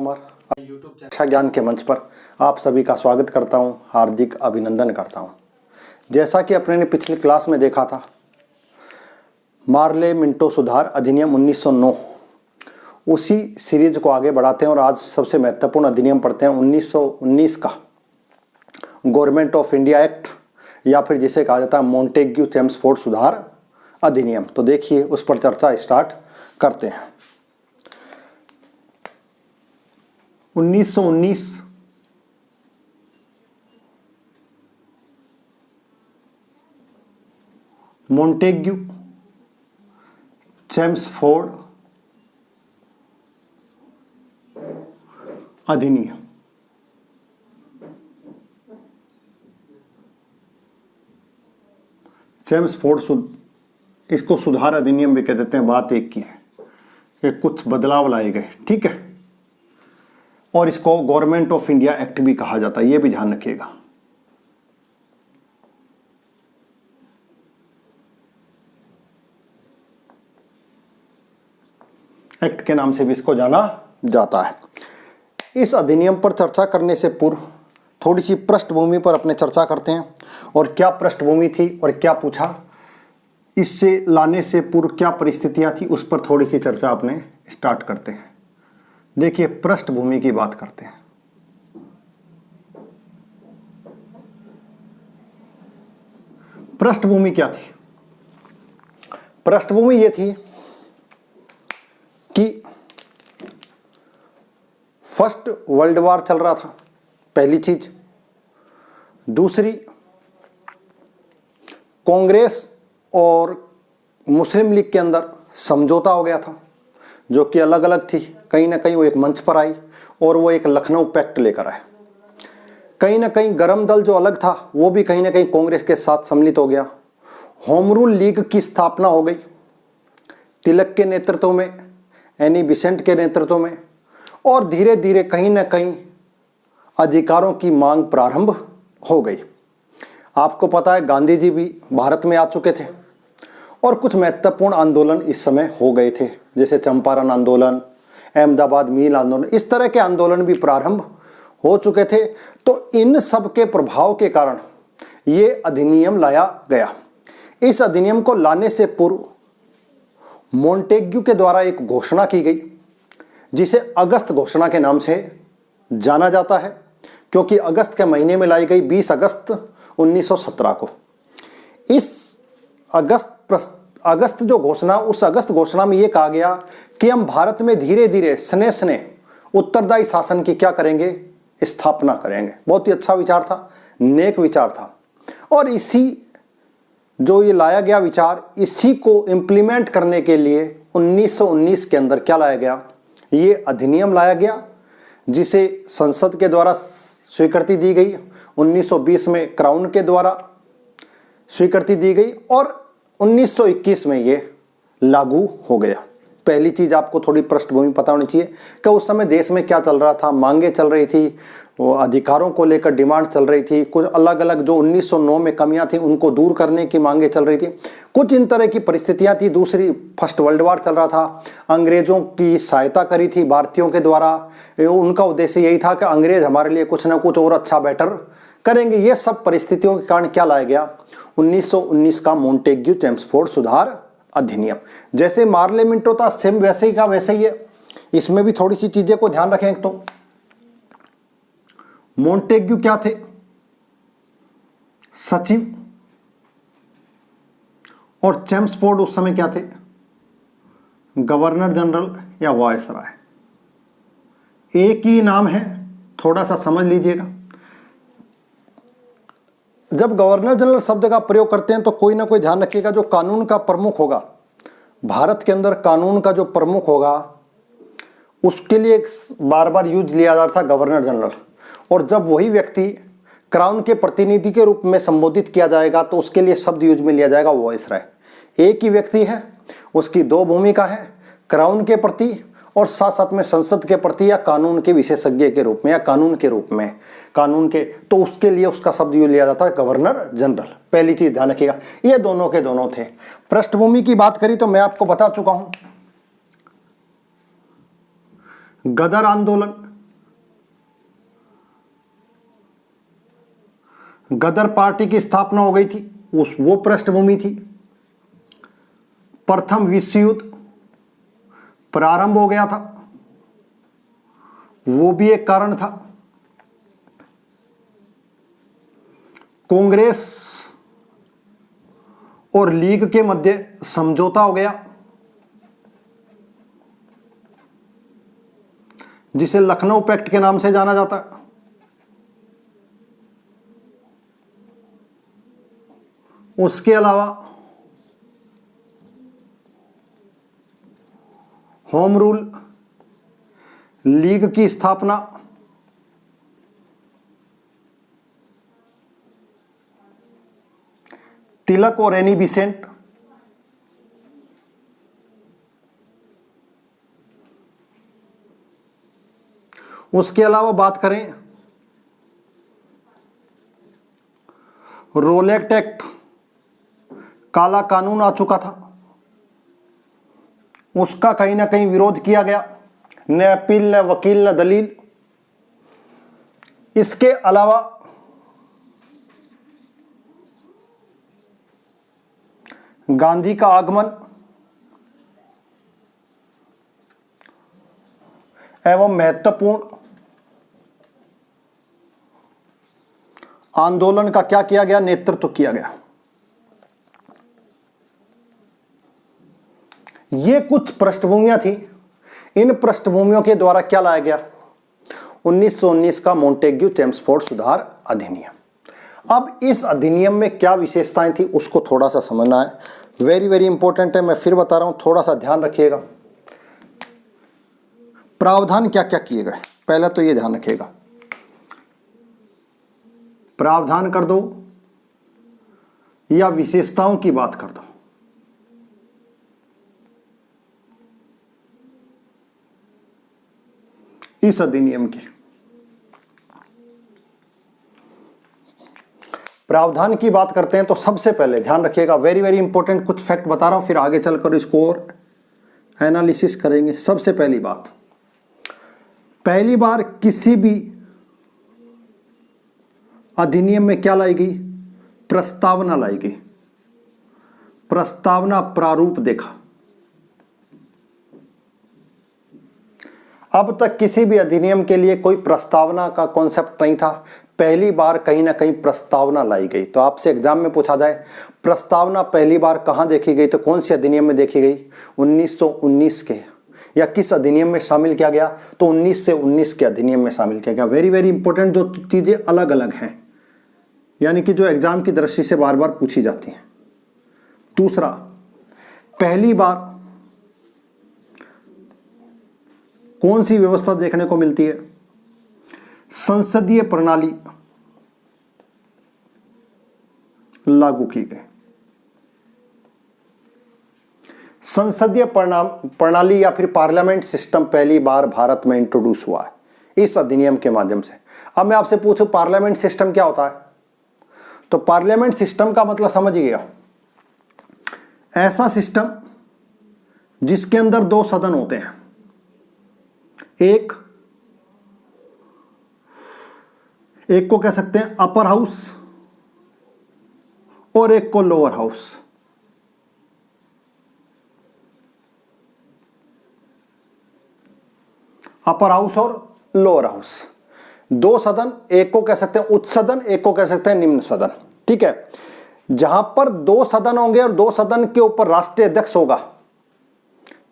Tomar YouTube शिक्षा ज्ञान के मंच पर आप सभी का स्वागत करता हूं, हार्दिक अभिनंदन करता हूं। जैसा कि अपने ने पिछली क्लास में देखा था, मार्ले मिंटो सुधार अधिनियम 1909, उसी सीरीज को आगे बढ़ाते हैं और आज सबसे महत्वपूर्ण अधिनियम पढ़ते हैं 1919 का गवर्नमेंट ऑफ इंडिया एक्ट, या फिर जिसे कहा जाता है मोंटेग्यू चेम्सफोर्ड सुधार अधिनियम। तो देखिए उस पर चर्चा स्टार्ट करते हैं। 1919 मोंटेग्यू चेम्सफोर्ड अधिनियम। चेम्सफोर्ड, इसको सुधार अधिनियम भी कह देते हैं। बात एक की है कि कुछ बदलाव लाए गए, ठीक है, और इसको गवर्नमेंट ऑफ इंडिया एक्ट भी कहा जाता है, यह भी ध्यान रखिएगा। एक्ट के नाम से भी इसको जाना जाता है। इस अधिनियम पर चर्चा करने से पूर्व थोड़ी सी पृष्ठभूमि पर अपने चर्चा करते हैं, और क्या पृष्ठभूमि थी और क्या पूछा, इससे लाने से पूर्व क्या परिस्थितियां थी, उस पर थोड़ी सी चर्चा अपने स्टार्ट करते हैं। देखिए पृष्ठभूमि की बात करते हैं। पृष्ठभूमि क्या थी? पृष्ठभूमि यह थी कि फर्स्ट वर्ल्ड वॉर चल रहा था, पहली चीज। दूसरी, कांग्रेस और मुस्लिम लीग के अंदर समझौता हो गया था, जो कि अलग अलग थी। कहीं ना कहीं वो एक मंच पर आई और वो एक लखनऊ पैक्ट लेकर आए। कहीं ना कहीं गरम दल जो अलग था वो भी कहीं ना कहीं कांग्रेस के साथ सम्मिलित हो गया। होम रूल लीग की स्थापना हो गई तिलक के नेतृत्व में, एनी बिसेंट के नेतृत्व में, और धीरे धीरे कहीं ना कहीं अधिकारों की मांग प्रारंभ हो गई। आपको पता है गांधी जी भी भारत में आ चुके थे और कुछ महत्वपूर्ण आंदोलन इस समय हो गए थे, जैसे चंपारण आंदोलन, अहमदाबाद मिल आंदोलन, इस तरह के आंदोलन भी प्रारंभ हो चुके थे। तो इन सब के प्रभाव के कारण ये अधिनियम लाया गया। इस अधिनियम को लाने से पूर्व मोंटेग्यू के द्वारा एक घोषणा की गई, जिसे अगस्त घोषणा के नाम से जाना जाता है, क्योंकि अगस्त के महीने में लाई गई 20 अगस्त 1917 को। इस अगस्त जो घोषणा, उस अगस्त घोषणा में यह कहा गया कि हम भारत में धीरे धीरे स्ने उत्तरदायी शासन की क्या करेंगे, स्थापना करेंगे। बहुत ही अच्छा विचार था, नेक विचार था। और इसी जो ये लाया गया विचार, इसी को इम्प्लीमेंट करने के लिए 1919 के अंदर क्या लाया गया, ये अधिनियम लाया गया, जिसे संसद के द्वारा स्वीकृति दी गई। 1920 में क्राउन के द्वारा स्वीकृति दी गई और 1921 में ये लागू हो गया। पहली चीज आपको थोड़ी पृष्ठभूमि पता होनी चाहिए कि उस समय देश में क्या चल रहा था। मांगे चल रही थी, वो अधिकारों को लेकर डिमांड चल रही थी। कुछ अलग अलग जो 1909 में कमियां थी उनको दूर करने की मांगे चल रही थी। कुछ इन तरह की परिस्थितियां थी। दूसरी, फर्स्ट वर्ल्ड वॉर चल रहा था। अंग्रेजों की सहायता करी थी भारतीयों के द्वारा। उनका उद्देश्य यही था कि अंग्रेज हमारे लिए कुछ ना कुछ और अच्छा बेटर करेंगे। ये सब परिस्थितियों के कारण क्या लाया गया, 1919 का मोंटेग्यू चेम्सफोर्ड सुधार अधिनियम। जैसे मार्ले मिंटो था, सेम वैसे ही का वैसे ही है। इसमें भी थोड़ी सी चीजें को ध्यान रखें। तो मोंटेग्यू क्या थे, सचिव, और चेम्सफोर्ड उस समय क्या थे, गवर्नर जनरल या वायसराय। एक ही नाम है, थोड़ा सा समझ लीजिएगा। जब गवर्नर जनरल शब्द का प्रयोग करते हैं तो कोई ना कोई ध्यान रखिएगा, जो कानून का प्रमुख होगा भारत के अंदर, कानून का जो प्रमुख होगा उसके लिए बार बार यूज लिया जाता था गवर्नर जनरल। और जब वही व्यक्ति क्राउन के प्रतिनिधि के रूप में संबोधित किया जाएगा तो उसके लिए शब्द यूज में लिया जाएगा वायसराय। एक ही व्यक्ति है, उसकी दो भूमिका है, क्राउन के प्रति और साथ साथ में संसद के प्रति, या कानून के विशेषज्ञ के रूप में, या कानून के रूप में, कानून के, तो उसके लिए उसका शब्द यूज लिया जाता है गवर्नर जनरल। पहली चीज ध्यान रखिएगा, ये दोनों के दोनों थे। पृष्ठभूमि की बात करी तो मैं आपको बता चुका हूं, गदर आंदोलन गदर पार्टी की स्थापना हो गई थी, वो पृष्ठभूमि थी। प्रथम विश्व युद्ध प्रारंभ हो गया था, वो भी एक कारण था। कांग्रेस और लीग के मध्य समझौता हो गया, जिसे लखनऊ पैक्ट के नाम से जाना जाता है। उसके अलावा होम रूल लीग की स्थापना, तिलक और एनी बिसेंट, उसके अलावा बात करें रोलेट एक्ट, काला कानून आ चुका था, उसका कहीं ना कहीं विरोध किया गया, न अपील न वकील न दलील। इसके अलावा गांधी का आगमन एवं महत्वपूर्ण आंदोलन का क्या किया गया, नेतृत्व किया गया। ये कुछ पृष्ठभूमियां थी। इन पृष्ठभूमियों के द्वारा क्या लाया गया, 1919 का मॉन्टेग्यू चेम्सफोर्ड सुधार अधिनियम। अब इस अधिनियम में क्या विशेषताएं थी उसको थोड़ा सा समझना है, वेरी वेरी इंपॉर्टेंट है। मैं फिर बता रहा हूं, थोड़ा सा ध्यान रखिएगा। प्रावधान क्या क्या किए गए, पहले तो ये ध्यान रखिएगा, प्रावधान कर दो या विशेषताओं की बात कर दो, इस अधिनियम की प्रावधान की बात करते हैं तो सबसे पहले ध्यान रखिएगा, वेरी वेरी इंपॉर्टेंट, कुछ फैक्ट बता रहा हूं, फिर आगे चलकर इसको और एनालिसिस करेंगे। सबसे पहली बात, पहली बार किसी भी अधिनियम में क्या लाई गई, प्रस्तावना लाई गई, प्रस्तावना प्रारूप देखा। अब तक किसी भी अधिनियम के लिए कोई प्रस्तावना का कॉन्सेप्ट नहीं था, पहली बार कहीं ना कहीं प्रस्तावना लाई गई। तो आपसे एग्जाम में पूछा जाए प्रस्तावना पहली बार कहां देखी गई, तो कौन सी अधिनियम में देखी गई, 1919 के, या किस अधिनियम में शामिल किया गया, तो 19 से 19 के अधिनियम में शामिल किया गया। वेरी वेरी इंपॉर्टेंट, जो चीजें अलग अलग हैं, यानी कि जो एग्जाम की दृष्टि से बार बार पूछी जाती हैं। दूसरा, पहली बार कौन सी व्यवस्था देखने को मिलती है, संसदीय प्रणाली लागू की गई। संसदीय प्रणाली या फिर पार्लियामेंट सिस्टम पहली बार भारत में इंट्रोड्यूस हुआ है इस अधिनियम के माध्यम से। अब मैं आपसे पूछूं पार्लियामेंट सिस्टम क्या होता है, तो पार्लियामेंट सिस्टम का मतलब समझिएगा, ऐसा सिस्टम जिसके अंदर दो सदन होते हैं, एक को कह सकते हैं अपर हाउस और एक को लोअर हाउस। अपर हाउस और लोअर हाउस, दो सदन, एक को कह सकते हैं उच्च सदन, एक को कह सकते हैं निम्न सदन। ठीक है, जहां पर दो सदन होंगे और दो सदन के ऊपर राष्ट्रीय अध्यक्ष होगा,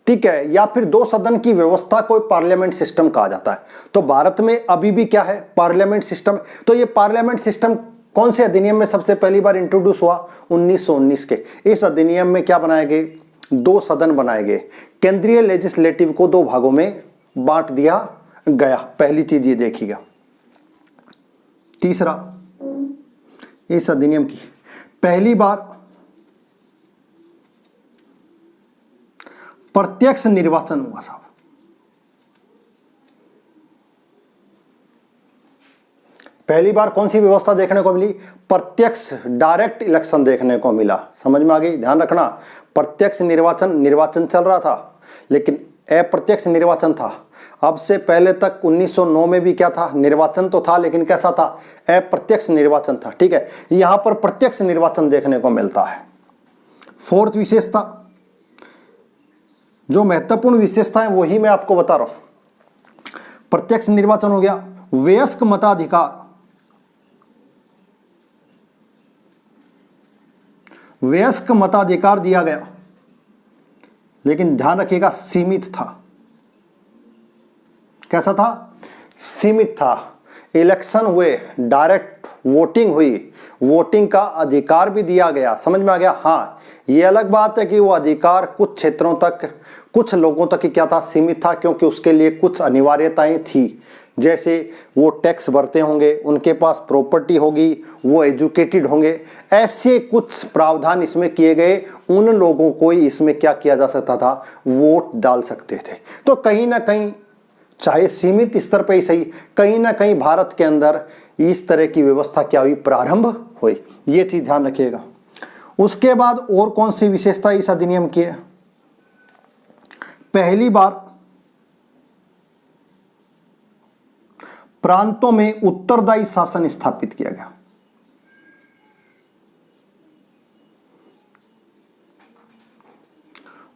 ठीक है, या फिर दो सदन की व्यवस्था को पार्लियामेंट सिस्टम कहा जाता है। तो भारत में अभी भी क्या है, पार्लियामेंट सिस्टम। तो ये पार्लियामेंट सिस्टम कौन से अधिनियम में सबसे पहली बार इंट्रोड्यूस हुआ, 1919 के। इस अधिनियम में क्या बनाए गए, दो सदन बनाए गए, केंद्रीय लेजिस्लेटिव को दो भागों में बांट दिया गया। पहली चीज ये देखिएगा। तीसरा, इस अधिनियम की पहली बार प्रत्यक्ष निर्वाचन हुआ साहब। पहली बार कौन सी व्यवस्था देखने को मिली, प्रत्यक्ष डायरेक्ट इलेक्शन देखने को मिला। समझ में आ गई, ध्यान रखना, प्रत्यक्ष निर्वाचन चल रहा था लेकिन अप्रत्यक्ष निर्वाचन था। अब से पहले तक 1909 में भी क्या था, निर्वाचन तो था, लेकिन कैसा था, अप्रत्यक्ष निर्वाचन था। ठीक है, यहां पर प्रत्यक्ष निर्वाचन देखने को मिलता है। फोर्थ विशेषता, जो महत्वपूर्ण विशेषता है वही मैं आपको बता रहा हूं। प्रत्यक्ष निर्वाचन हो गया। वयस्क मताधिकार, वयस्क मताधिकार दिया गया, लेकिन ध्यान रखिएगा सीमित था। कैसा था, सीमित था। इलेक्शन हुए, डायरेक्ट वोटिंग हुई, वोटिंग का अधिकार भी दिया गया। समझ में आ गया। हाँ, ये अलग बात है कि वो अधिकार कुछ क्षेत्रों तक, कुछ लोगों तक ही क्या था, सीमित था, क्योंकि उसके लिए कुछ अनिवार्यताएं थी। जैसे वो टैक्स भरते होंगे, उनके पास प्रॉपर्टी होगी, वो एजुकेटेड होंगे, ऐसे कुछ प्रावधान इसमें किए गए। उन लोगों को ही इसमें क्या किया जा सकता था, वोट डाल सकते थे। तो कहीं ना कहीं, चाहे सीमित स्तर पर ही सही, कहीं ना कहीं भारत के अंदर इस तरह की व्यवस्था क्या हुई, प्रारंभ हुई। ये चीज ध्यान रखिएगा। उसके बाद और कौन सी विशेषता इस अधिनियम की है, पहली बार प्रांतों में उत्तरदायी शासन स्थापित किया गया।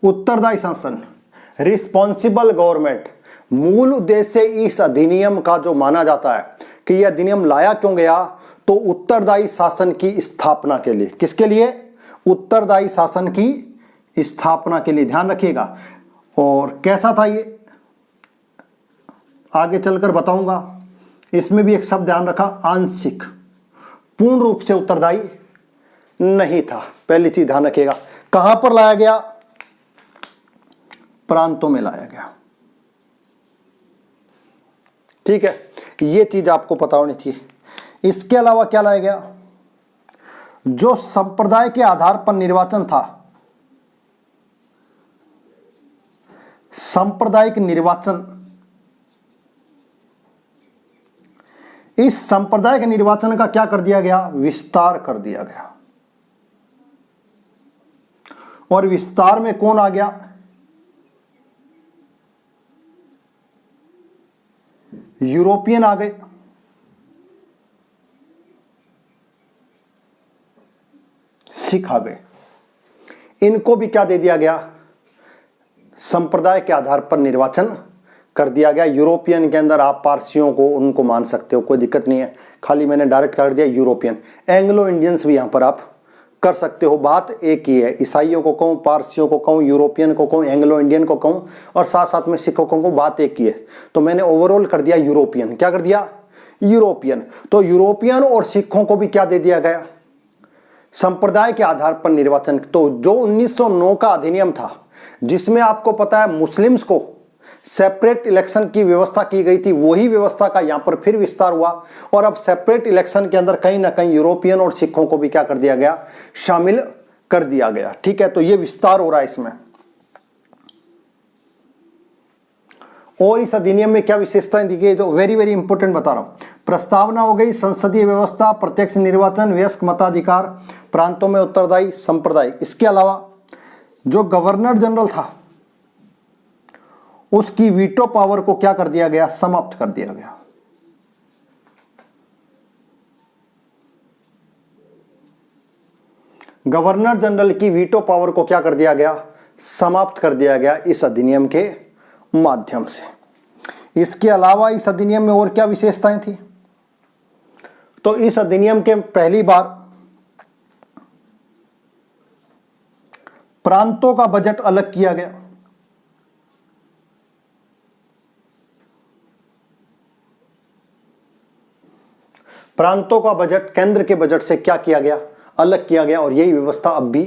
उत्तरदायी शासन, रिस्पॉन्सिबल गवर्नमेंट। मूल उद्देश्य इस अधिनियम का जो माना जाता है कि यह अधिनियम लाया क्यों गया, तो उत्तरदायी शासन की स्थापना के लिए। किसके लिए, उत्तरदायी शासन की स्थापना के लिए। ध्यान रखिएगा। और कैसा था ये, आगे चलकर बताऊंगा। इसमें भी एक शब्द ध्यान रखा, आंशिक, पूर्ण रूप से उत्तरदायी नहीं था। पहली चीज ध्यान रखिएगा। कहां पर लाया गया, प्रांतों में लाया गया। ठीक है, ये चीज आपको पता होनी चाहिए। इसके अलावा क्या लाया गया, जो संप्रदाय के आधार पर निर्वाचन था, सांप्रदायिक निर्वाचन, इस सांप्रदायिक निर्वाचन का क्या कर दिया गया, विस्तार कर दिया गया। और विस्तार में कौन आ गया, यूरोपियन आ गए। सिख आ गए। इनको भी क्या दे दिया गया, संप्रदाय के आधार पर निर्वाचन कर दिया गया। यूरोपियन के अंदर आप पारसियों को, उनको मान सकते हो, कोई दिक्कत नहीं है। खाली मैंने डायरेक्ट कर दिया यूरोपियन। एंग्लो इंडियंस भी यहां पर आप कर सकते हो। बात एक ही है, ईसाइयों को कहूं, पारसियों को कहूं, यूरोपियन को कहूं, एंग्लो इंडियन को कहूं, और साथ साथ में सिखों को कहूं, बात एक ही है। तो मैंने ओवरऑल कर दिया यूरोपियन। क्या कर दिया, यूरोपियन। तो यूरोपियन और सिखों को भी क्या दे दिया गया, संप्रदाय के आधार पर निर्वाचन। तो जो 1909 का अधिनियम था, जिसमें आपको पता है मुस्लिम्स को सेपरेट इलेक्शन की व्यवस्था की गई थी, वही व्यवस्था का यहां पर फिर विस्तार हुआ। और अब सेपरेट इलेक्शन के अंदर कहीं ना कहीं यूरोपियन और सिखों को भी क्या कर दिया गया, शामिल कर दिया गया। ठीक है, तो ये विस्तार हो रहा है इसमें। और इस अधिनियम में क्या विशेषताएं दी गई, तो वेरी वेरी इंपॉर्टेंट बता रहा हूं। प्रस्तावना हो गई, संसदीय व्यवस्था, प्रत्यक्ष निर्वाचन, वयस्क मताधिकार, प्रांतों में उत्तरदायी संप्रदाय। इसके अलावा जो गवर्नर जनरल था, उसकी वीटो पावर को क्या कर दिया गया, समाप्त कर दिया गया। गवर्नर जनरल की वीटो पावर को क्या कर दिया गया, समाप्त कर दिया गया इस अधिनियम के माध्यम से। इसके अलावा इस अधिनियम में और क्या विशेषताएं थी, तो इस अधिनियम के पहली बार प्रांतों का बजट अलग किया गया। प्रांतों का बजट केंद्र के बजट से क्या किया गया, अलग किया गया। और यही व्यवस्था अब भी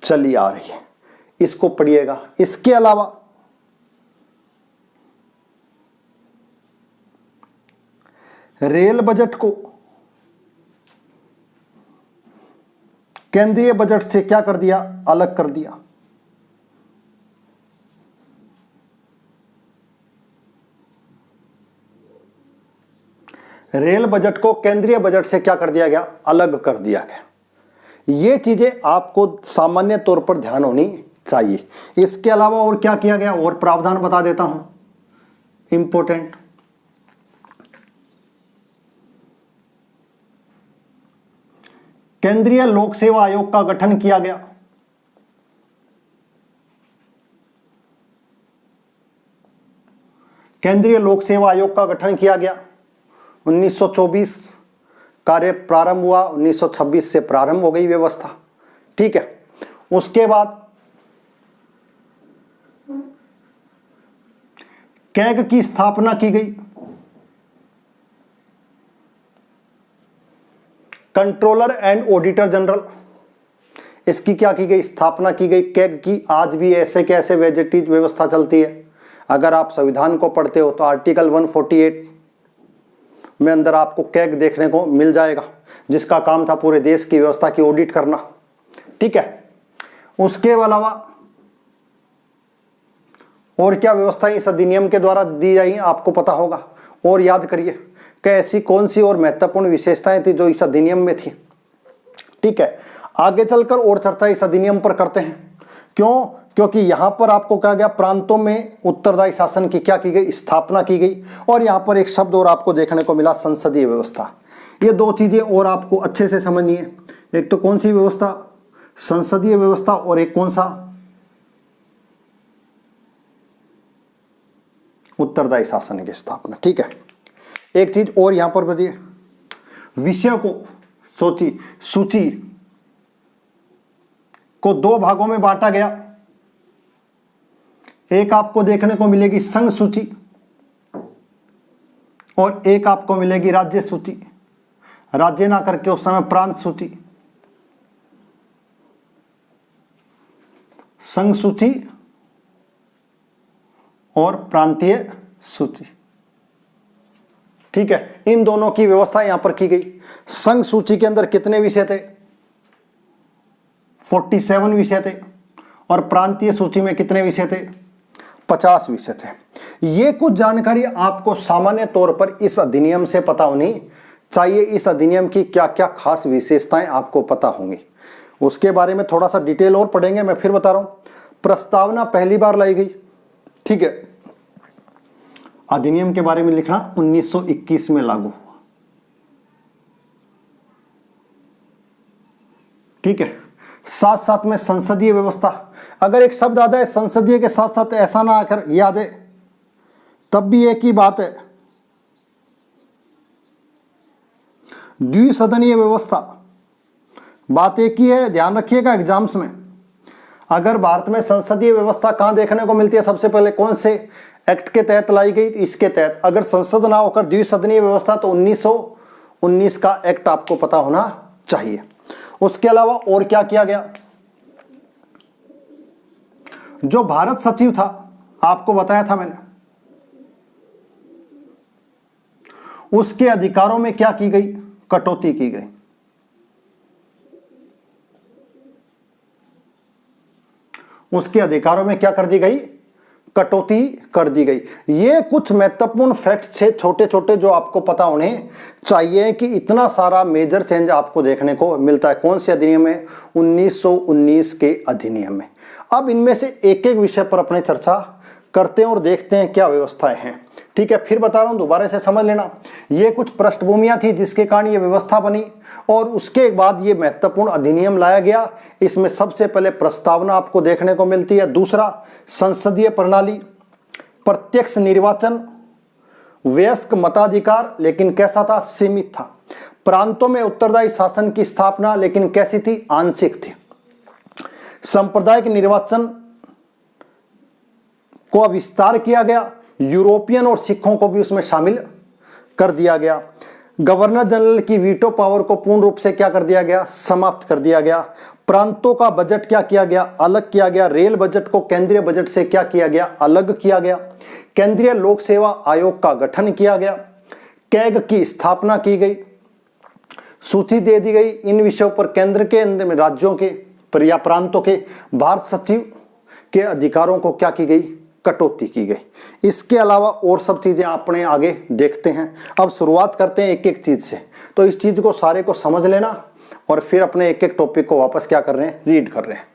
चली आ रही है, इसको पढ़िएगा। इसके अलावा रेल बजट को केंद्रीय बजट से क्या कर दिया, अलग कर दिया। रेल बजट को केंद्रीय बजट से क्या कर दिया गया, अलग कर दिया गया। ये चीजें आपको सामान्य तौर पर ध्यान होनी चाहिए। इसके अलावा और क्या किया गया, और प्रावधान बता देता हूं। इंपोर्टेंट। केंद्रीय लोक सेवा आयोग का गठन किया गया। केंद्रीय लोक सेवा आयोग का गठन किया गया 1924, कार्य प्रारंभ हुआ 1926 से प्रारंभ हो गई व्यवस्था। ठीक है, उसके बाद कैग की स्थापना की गई। कंट्रोलर एंड ऑडिटर जनरल, इसकी क्या की गई, स्थापना की गई कैग की। आज भी ऐसे के ऐसे वेजेटीज व्यवस्था चलती है। अगर आप संविधान को पढ़ते हो तो आर्टिकल 148 में अंदर आपको कैग देखने को मिल जाएगा, जिसका काम था पूरे देश की व्यवस्था की ऑडिट करना। ठीक है, उसके अलावा और क्या व्यवस्थाएं इस अधिनियम के द्वारा दी जाई आपको पता होगा। और याद करिए कि ऐसी कौन सी और महत्वपूर्ण विशेषताएं थी जो इस अधिनियम में थी। ठीक है, आगे चलकर और चर्चा इस अधिनियम पर करते हैं। क्यों? क्योंकि यहां पर आपको कहा गया प्रांतों में उत्तरदायी शासन की क्या की गई, स्थापना की गई। और यहां पर एक शब्द और आपको देखने को मिला, संसदीय व्यवस्था। ये दो चीजें और आपको अच्छे से समझनी है। एक तो कौन सी व्यवस्था, संसदीय व्यवस्था, और एक कौन सा, उत्तरदायी शासन की स्थापना। ठीक है, एक चीज और यहां पर बताइए, विषय को सूची को दो भागों में बांटा गया। एक आपको देखने को मिलेगी संघ सूची और एक आपको मिलेगी राज्य सूची। राज्य ना करके उस समय प्रांत सूची, संघ सूची और प्रांतीय सूची। ठीक है, इन दोनों की व्यवस्था यहां पर की गई। संघ सूची के अंदर कितने विषय थे, 47 विषय थे। और प्रांतीय सूची में कितने विषय थे, 50 विषय थे। ये कुछ जानकारी आपको सामान्य तौर पर इस अधिनियम से पता होनी चाहिए। इस अधिनियम की क्या क्या खास विशेषताएं आपको पता होंगी, उसके बारे में थोड़ा सा डिटेल और पढ़ेंगे। मैं फिर बता रहा हूं, प्रस्तावना पहली बार लाई गई। ठीक है, अधिनियम के बारे में लिखना 1921 में लागू हुआ। ठीक है, साथ साथ में संसदीय व्यवस्था। अगर एक शब्द आ जाए संसदीय के साथ साथ, ऐसा ना आकर ये आ जाए, तब भी एक ही बात है, द्विसदनीय व्यवस्था। बात एक ही है, ध्यान रखिएगा एग्जाम्स में। अगर भारत में संसदीय व्यवस्था कहां देखने को मिलती है, सबसे पहले कौन से एक्ट के तहत लाई गई, इसके तहत। अगर संसद ना होकर द्विसदनीय व्यवस्था तो 1919 का एक्ट आपको पता होना चाहिए। उसके अलावा और क्या किया गया, जो भारत सचिव था आपको बताया था मैंने, उसके अधिकारों में क्या की गई, कटौती की गई। उसके अधिकारों में क्या कर दी गई, कटौती कर दी गई। ये कुछ महत्वपूर्ण फैक्ट्स थे छोटे छोटे जो आपको पता होने चाहिए कि इतना सारा मेजर चेंज आपको देखने को मिलता है। कौन से अधिनियम में, 1919 के अधिनियम में। अब इनमें से एक एक विषय पर अपने चर्चा करते हैं और देखते हैं क्या व्यवस्थाएं हैं। ठीक है, फिर बता रहा हूं, दोबारा से समझ लेना। ये कुछ पृष्ठभूमियां थी जिसके कारण ये व्यवस्था बनी और उसके बाद ये महत्वपूर्ण अधिनियम लाया गया। इसमें सबसे पहले प्रस्तावना आपको देखने को मिलती है। दूसरा, संसदीय प्रणाली, प्रत्यक्ष निर्वाचन, वयस्क मताधिकार, लेकिन कैसा था, सीमित था। प्रांतों में उत्तरदायी शासन की स्थापना, लेकिन कैसी थी, आंशिक थी। सांप्रदायिक निर्वाचन को विस्तार किया गया, यूरोपियन और सिखों को भी उसमें शामिल कर दिया गया। गवर्नर जनरल की वीटो पावर को पूर्ण रूप से क्या कर दिया गया, समाप्त कर दिया गया। प्रांतों का बजट क्या किया गया, अलग किया गया। रेल बजट को केंद्रीय बजट से क्या किया गया, अलग किया गया। केंद्रीय लोक सेवा आयोग का गठन किया गया। कैग की स्थापना की गई। सूची दे दी गई। इन विषयों पर केंद्र के अंदर में राज्यों के या प्रांतों के भारत सचिव के अधिकारों को क्या की गई, कटौती की गई। इसके अलावा और सब चीजें अपने आगे देखते हैं। अब शुरुआत करते हैं एक एक चीज से। तो इस चीज को सारे को समझ लेना और फिर अपने एक एक टॉपिक को वापस क्या कर रहे हैं, रीड कर रहे हैं।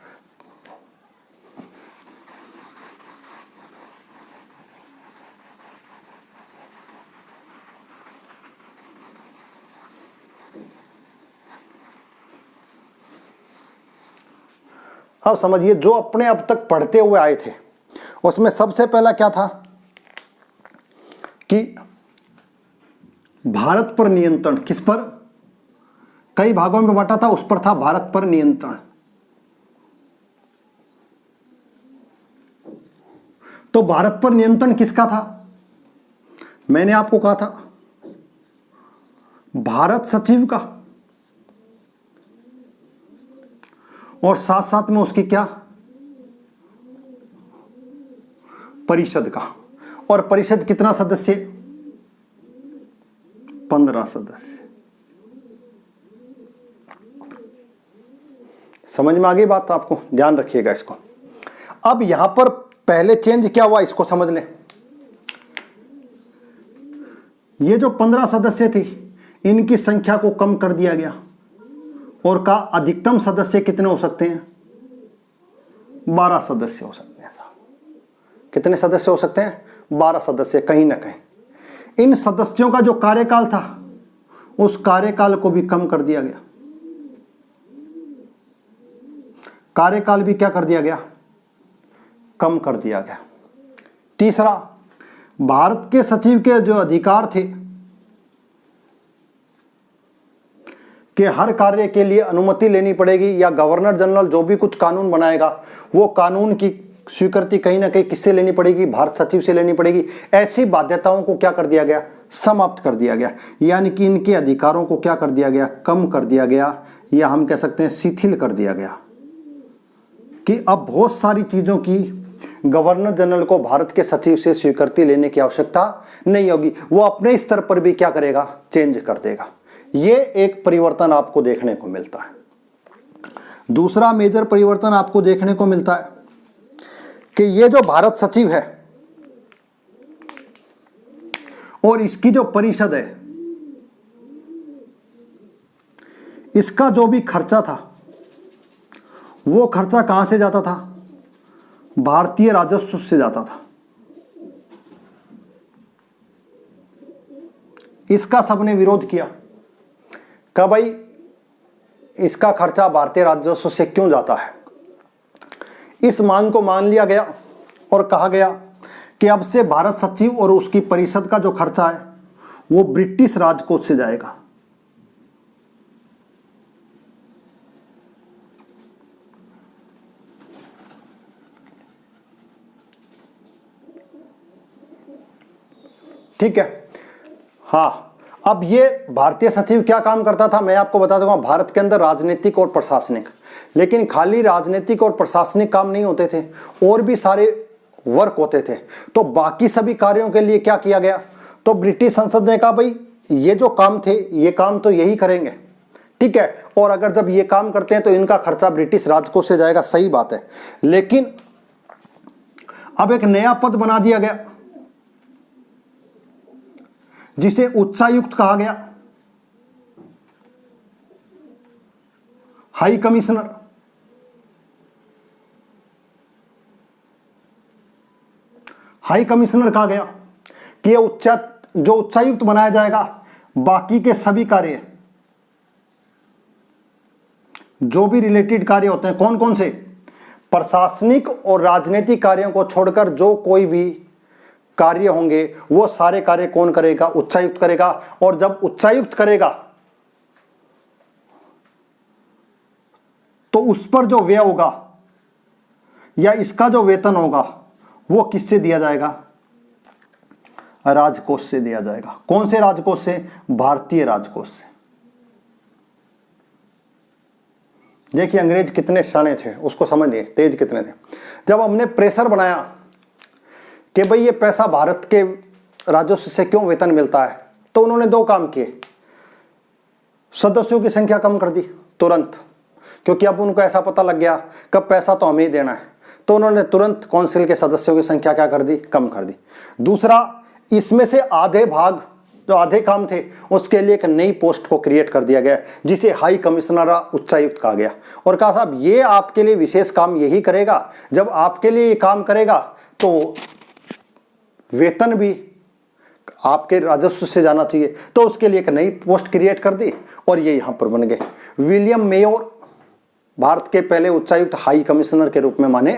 अब समझिए, जो अपने अब तक पढ़ते हुए आए थे उसमें सबसे पहला क्या था कि भारत पर नियंत्रण, किस पर, कई भागों में बांटा था, उस पर था भारत पर नियंत्रण। तो भारत पर नियंत्रण किसका था? मैंने आपको कहा था भारत सचिव का, और साथ साथ में उसकी क्या, परिषद का। और परिषद कितना सदस्य? 15 सदस्य। समझ में आ गई बात? आपको ध्यान रखिएगा इसको। अब यहां पर पहले चेंज क्या हुआ इसको समझ लें। ये जो 15 सदस्य थी इनकी संख्या को कम कर दिया गया और का अधिकतम सदस्य कितने हो सकते हैं? 12 सदस्य हो सकते हैं। कितने सदस्य हो सकते हैं? 12 सदस्य। कहीं ना कहीं इन सदस्यों का जो कार्यकाल था उस कार्यकाल को भी कम कर दिया गया। कार्यकाल भी क्या कर दिया गया? कम कर दिया गया। तीसरा, भारत के सचिव के जो अधिकार थे कि हर कार्य के लिए अनुमति लेनी पड़ेगी, या गवर्नर जनरल जो भी कुछ कानून बनाएगा वो कानून की स्वीकृति कहीं ना कहीं किससे लेनी पड़ेगी? भारत सचिव से लेनी पड़ेगी। ऐसी बाध्यताओं को क्या कर दिया गया? समाप्त कर दिया गया। यानी कि इनके अधिकारों को क्या कर दिया गया? कम कर दिया गया, या हम कह सकते हैं शिथिल कर दिया गया, कि अब बहुत सारी चीजों की गवर्नर जनरल को भारत के सचिव से स्वीकृति लेने की आवश्यकता नहीं होगी। वो अपने स्तर पर भी क्या करेगा? चेंज कर देगा। ये एक परिवर्तन आपको देखने को मिलता है। दूसरा मेजर परिवर्तन आपको देखने को मिलता है कि ये जो भारत सचिव है और इसकी जो परिषद है, इसका जो भी खर्चा था वो खर्चा कहां से जाता था? भारतीय राजस्व से जाता था। इसका सबने विरोध किया कि भाई इसका खर्चा भारतीय राजस्व से क्यों जाता है। इस मांग को मान लिया गया और कहा गया कि अब से भारत सचिव और उसकी परिषद का जो खर्चा है वो ब्रिटिश राजकोष से जाएगा। ठीक है। हाँ, अब ये भारतीय सचिव क्या काम करता था मैं आपको बता दूंगा। भारत के अंदर राजनीतिक और प्रशासनिक, लेकिन खाली राजनीतिक और प्रशासनिक काम नहीं होते थे, और भी सारे वर्क होते थे। तो बाकी सभी कार्यों के लिए क्या किया गया? तो ब्रिटिश संसद ने कहा भाई ये जो काम थे ये काम तो यही करेंगे, ठीक है, और अगर जब ये काम करते हैं तो इनका खर्चा ब्रिटिश राजकोष से जाएगा। सही बात है। लेकिन अब एक नया पद बना दिया गया जिसे उच्चायुक्त कहा गया, हाई कमिश्नर। हाई कमिश्नर कहा गया कि ये जो उच्चायुक्त बनाया जाएगा बाकी के सभी कार्य, जो भी रिलेटेड कार्य होते हैं, कौन कौन से? प्रशासनिक और राजनीतिक कार्यों को छोड़कर जो कोई भी कार्य होंगे वो सारे कार्य कौन करेगा? उच्चायुक्त करेगा। और जब उच्चायुक्त करेगा तो उस पर जो व्यय होगा या इसका जो वेतन होगा वो किससे दिया जाएगा? राजकोष से दिया जाएगा। कौन से राजकोष से? भारतीय राजकोष से। देखिए अंग्रेज कितने शाने थे, उसको समझिए तेज कितने थे। जब हमने प्रेशर बनाया कि भाई ये पैसा भारत के राजस्व से क्यों वेतन मिलता है, तो उन्होंने दो काम किए। सदस्यों की संख्या कम कर दी तुरंत, क्योंकि अब उनको ऐसा पता लग गया कि पैसा तो हमें ही देना है, तो उन्होंने तुरंत काउंसिल के सदस्यों की संख्या क्या कर दी? कम कर दी। दूसरा, इसमें से आधे भाग जो आधे काम थे उसके लिए एक नई पोस्ट को क्रिएट कर दिया गया जिसे हाई कमिश्नर उच्चायुक्त कहा गया, और कहा साहब ये आपके लिए विशेष काम यही करेगा। जब आपके लिए ये काम करेगा तो वेतन भी आपके राजस्व से जाना चाहिए, तो उसके लिए एक नई पोस्ट क्रिएट कर दी और ये यहां पर बन गए। विलियम मेयो भारत के पहले उच्चायुक्त हाई कमिश्नर के रूप में माने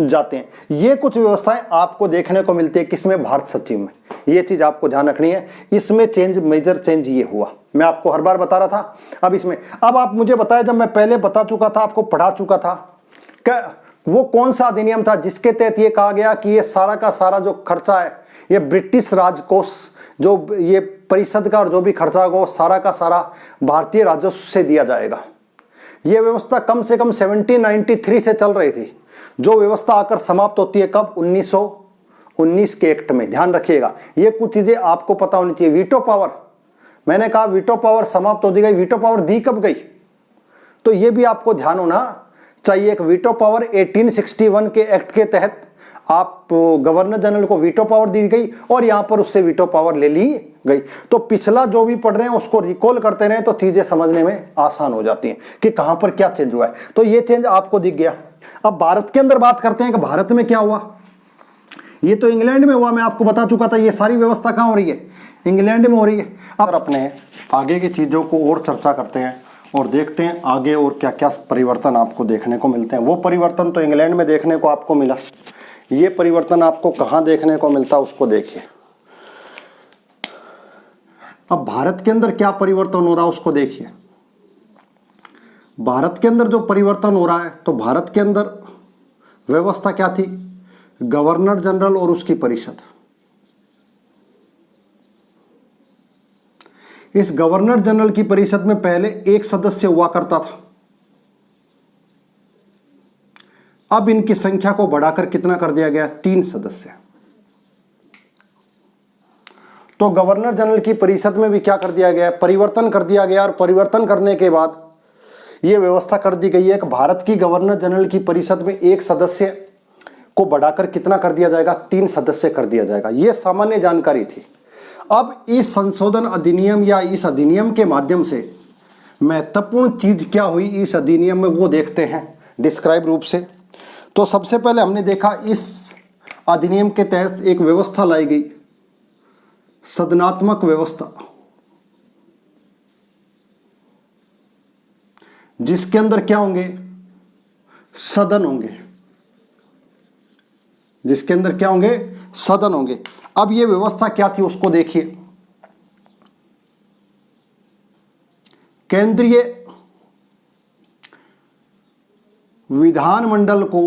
जाते हैं। ये कुछ व्यवस्थाएं आपको देखने को मिलती है किसमें, भारत सचिव में। ये चीज आपको ध्यान रखनी है। इसमें चेंज, मेजर चेंज ये हुआ, मैं आपको हर बार बता रहा था। अब इसमें, अब आप मुझे बताएं, जब मैं पहले बता चुका था, आपको पढ़ा चुका था, क्या वो कौन सा अधिनियम था जिसके तहत ये कहा गया कि ये सारा का सारा जो खर्चा है ये ब्रिटिश राजकोष, जो ये परिषद का और जो भी खर्चा होगा वो सारा का सारा भारतीय राजस्व से दिया जाएगा। ये व्यवस्था कम से कम 1793 से चल रही थी, जो व्यवस्था आकर समाप्त होती है कब, 1919 के एक्ट में। ध्यान रखिएगा, ये कुछ चीजें आपको पता होनी चाहिए। वीटो पावर, मैंने कहा वीटो पावर समाप्त हो दी गई, वीटो पावर दी कब गई, तो ये भी आपको ध्यान होना चाहिए। एक वीटो पावर 1861 के एक्ट के तहत आप गवर्नर जनरल को वीटो पावर दी गई और यहां पर उससे वीटो पावर ले ली गई। तो पिछला जो भी पढ़ रहे हैं उसको रिकॉल करते रहे तो चीजें समझने में आसान हो जाती हैं कि कहां पर क्या चेंज हुआ है। तो ये चेंज आपको दिख गया। अब भारत के अंदर बात करते हैं कि भारत में क्या हुआ। ये तो इंग्लैंड में हुआ, मैं आपको बता चुका था। ये सारी व्यवस्था कहां हो रही है, इंग्लैंड में हो रही है। अब अपने आगे की चीजों को और चर्चा करते हैं और देखते हैं आगे और क्या क्या परिवर्तन आपको देखने को मिलते हैं। वो परिवर्तन तो इंग्लैंड में देखने को आपको मिला, ये परिवर्तन आपको कहां देखने को मिलता है उसको देखिए। अब भारत के अंदर क्या परिवर्तन हो रहा है उसको देखिए। भारत के अंदर जो परिवर्तन हो रहा है, तो भारत के अंदर व्यवस्था क्या थी, गवर्नर जनरल और उसकी परिषद। इस गवर्नर जनरल की परिषद में पहले एक सदस्य हुआ करता था, अब इनकी संख्या को बढ़ाकर कितना कर दिया गया, 3 सदस्य। तो गवर्नर जनरल की परिषद में भी क्या कर दिया गया, परिवर्तन कर दिया गया। और परिवर्तन करने के बाद यह व्यवस्था कर दी गई है कि भारत की गवर्नर जनरल की परिषद में एक सदस्य को बढ़ाकर कितना कर दिया जाएगा, 3 सदस्य कर दिया जाएगा। यह सामान्य जानकारी थी। अब इस संशोधन अधिनियम या इस अधिनियम के माध्यम से महत्वपूर्ण चीज क्या हुई इस अधिनियम में, वो देखते हैं डिस्क्राइब रूप से। तो सबसे पहले हमने देखा इस अधिनियम के तहत एक व्यवस्था लाई गई, सदनात्मक व्यवस्था, जिसके अंदर क्या होंगे, सदन होंगे, जिसके अंदर क्या होंगे, सदन होंगे। अब ये व्यवस्था क्या थी उसको देखिए। केंद्रीय विधानमंडल को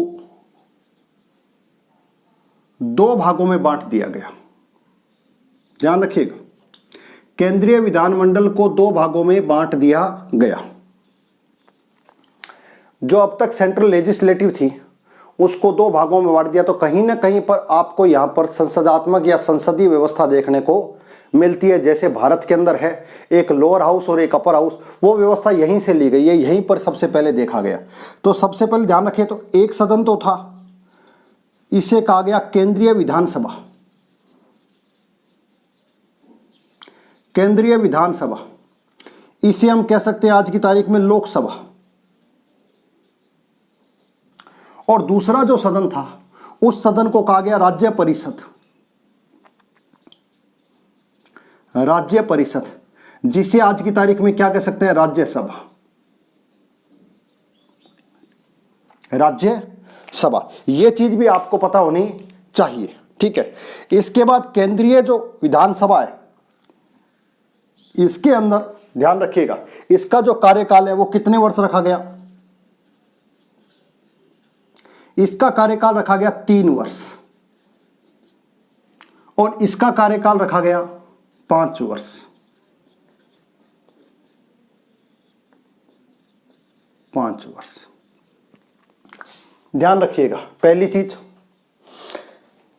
2 भागों में बांट दिया गया। ध्यान रखिएगा, केंद्रीय विधानमंडल को 2 भागों में बांट दिया गया। जो अब तक सेंट्रल लेजिस्लेटिव थी उसको 2 भागों में बांट दिया। तो कहीं ना कहीं पर आपको यहां पर संसदात्मक या संसदीय व्यवस्था देखने को मिलती है। जैसे भारत के अंदर है एक लोअर हाउस और एक अपर हाउस, वो व्यवस्था यहीं से ली गई है, यहीं पर सबसे पहले देखा गया। तो सबसे पहले ध्यान रखिए, तो एक सदन तो था, इसे कहा गया केंद्रीय विधानसभा। केंद्रीय विधानसभा, इसे हम कह सकते हैं आज की तारीख में लोकसभा। और दूसरा जो सदन था उस सदन को कहा गया राज्य परिषद। राज्य परिषद, जिसे आज की तारीख में क्या कह सकते हैं, राज्यसभा। राज्यसभा, यह चीज भी आपको पता होनी चाहिए, ठीक है। इसके बाद केंद्रीय जो विधानसभा है, इसके अंदर ध्यान रखिएगा, इसका जो कार्यकाल है वो कितने वर्ष रखा गया, इसका कार्यकाल रखा गया 3 वर्ष और इसका कार्यकाल रखा गया 5 वर्ष। 5 वर्ष, ध्यान रखिएगा। पहली चीज,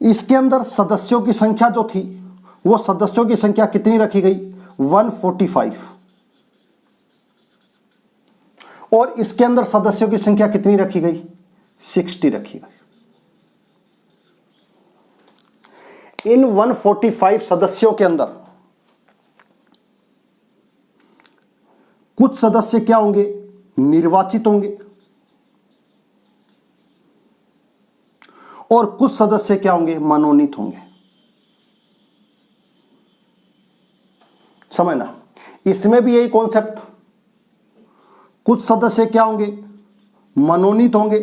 इसके अंदर सदस्यों की संख्या जो थी वो सदस्यों की संख्या कितनी रखी गई, 145। और इसके अंदर सदस्यों की संख्या कितनी रखी गई, 60 रखी गई। इन 145 सदस्यों के अंदर कुछ सदस्य क्या होंगे, निर्वाचित होंगे, और कुछ सदस्य क्या होंगे, मनोनीत होंगे। समझना, इसमें भी यही कॉन्सेप्ट, कुछ सदस्य क्या होंगे, मनोनीत होंगे